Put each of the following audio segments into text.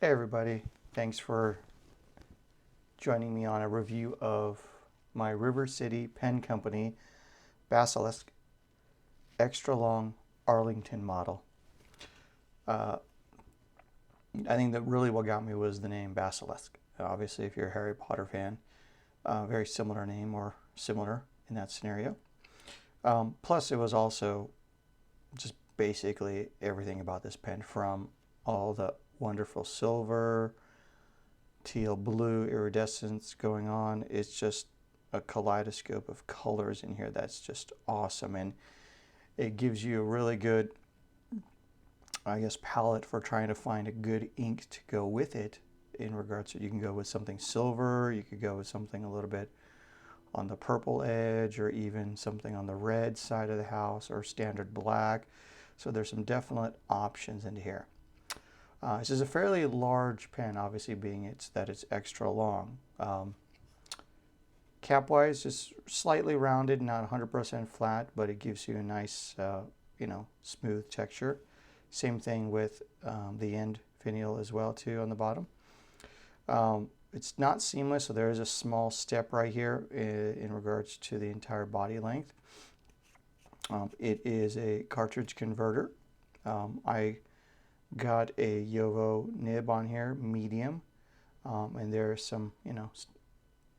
Hey everybody, thanks for joining me on a review of my River City Pen Company Basilisk Extra Long Arlington model. Uh, I think that really what got me was the name Basilisk. Obviously, if you're a Harry Potter fan, very similar name or similar in that scenario. Plus, it was also just basically everything about this pen, from all the wonderful silver, teal blue iridescence going on. It's just a kaleidoscope of colors in here that's just awesome, and it gives you a really good, I guess, palette for trying to find a good ink to go with it. In regards to, you can go with something silver, you could go with something a little bit on the purple edge, or even something on the red side of the house, or standard black. So there's some definite options into here. This is a fairly large pen, obviously being it's extra long. Cap-wise, just slightly rounded, not 100% flat, but it gives you a nice, smooth texture. Same thing with the end finial as well too on the bottom. It's not seamless, so there is a small step right here in regards to the entire body length. It is a cartridge converter. I got a Yovo nib on here, medium, and there's some,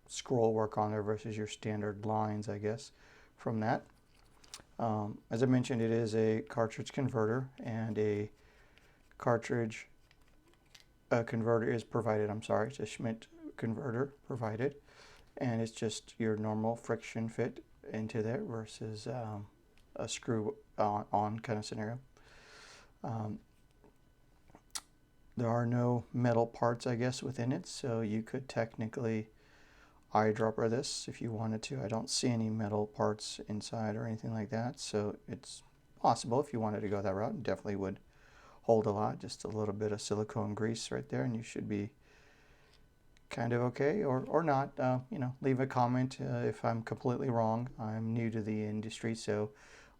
scroll work on there versus your standard lines, I guess, from that. As I mentioned, it is a cartridge converter, and a cartridge converter is provided. I'm sorry, it's a Schmidt converter provided, and it's just your normal friction fit into there versus a screw on kind of scenario. There are no metal parts, I guess, within it, so you could technically eyedropper this if you wanted to. I don't see any metal parts inside or anything like that, so it's possible if you wanted to go that route. It definitely would hold a lot. Just a little bit of silicone grease right there, and you should be kind of okay, or not. Leave a comment if I'm completely wrong. I'm new to the industry, so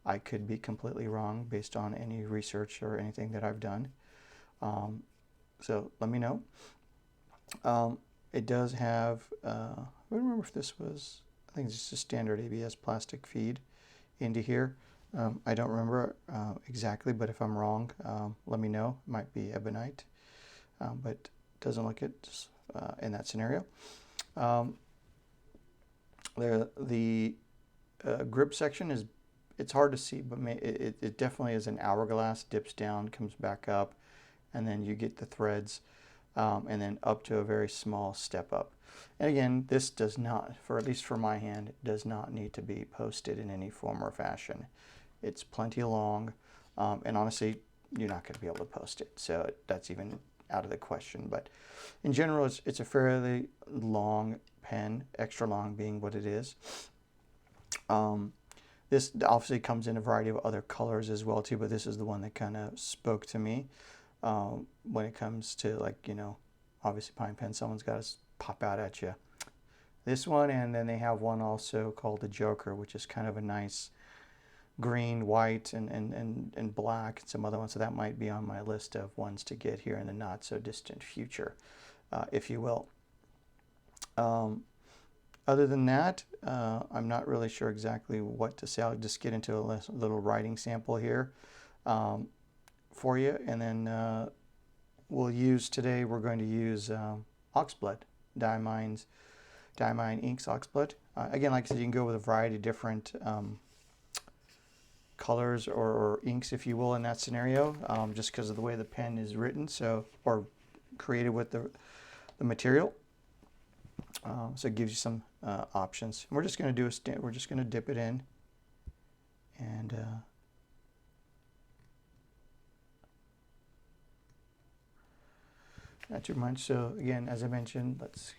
I could be completely wrong based on any research or anything that I've done. So let me know. It does have, I don't remember if this was, I think it's just a standard ABS plastic feed into here. I don't remember exactly, but if I'm wrong, let me know. It might be ebonite, but it doesn't look it in that scenario. The grip section is, it's hard to see, but it definitely is an hourglass, dips down, comes back up, and then you get the threads, and then up to a very small step up. And again, this does not, for at least for my hand, does not need to be posted in any form or fashion. It's plenty long, and honestly, you're not going to be able to post it, so that's even out of the question. But in general, it's a fairly long pen, extra long being what it is. This obviously comes in a variety of other colors as well too, but this is the one that kind of spoke to me. When it comes to, like, obviously pine pen, someone's got to pop out at you. This one, and then they have one also called the Joker, which is kind of a nice green, white, and black, and some other ones. So that might be on my list of ones to get here in the not so distant future, if you will. Other than that, I'm not really sure exactly what to say. I'll just get into a little writing sample here for you, and then we're going to use Oxblood, Diamine Inks Oxblood. Again, like I said, you can go with a variety of different colors or inks, if you will, in that scenario, just because of the way the pen is written, so, or created with the material. So it gives you some options. And we're just going to do we're just going to dip it in, and not too much. So again, as I mentioned, let's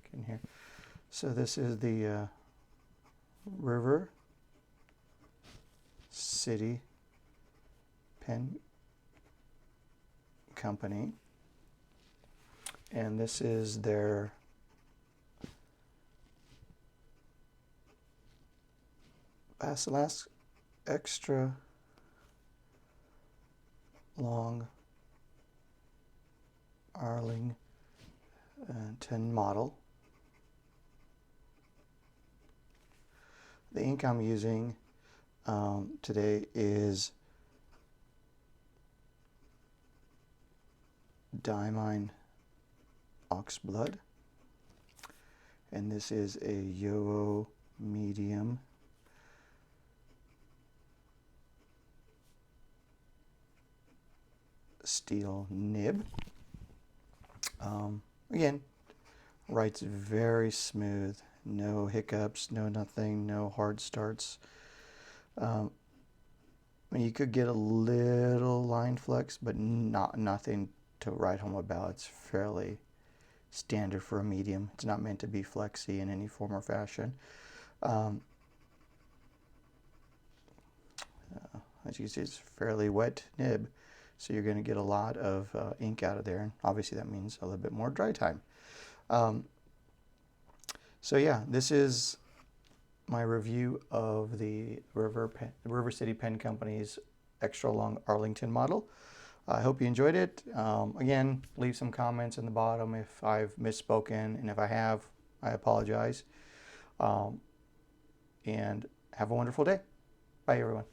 get in here. So this is the River City Pen Company, and this is their Basilisk Extra Long Arlington model. The ink I'm using today is Diamine Oxblood, and this is a Yoho medium steel nib. Again, writes very smooth, no hiccups, no nothing, no hard starts. You could get a little line flex, but nothing to write home about. It's fairly standard for a medium. It's not meant to be flexy in any form or fashion. As you can see, it's fairly wet nib, so you're going to get a lot of ink out of there, and obviously that means a little bit more dry time. So yeah, this is my review of the River City Pen Company's extra long Arlington model. I hope you enjoyed it. Again, leave some comments in the bottom if I've misspoken, and if I have, I apologize. And have a wonderful day. Bye, everyone.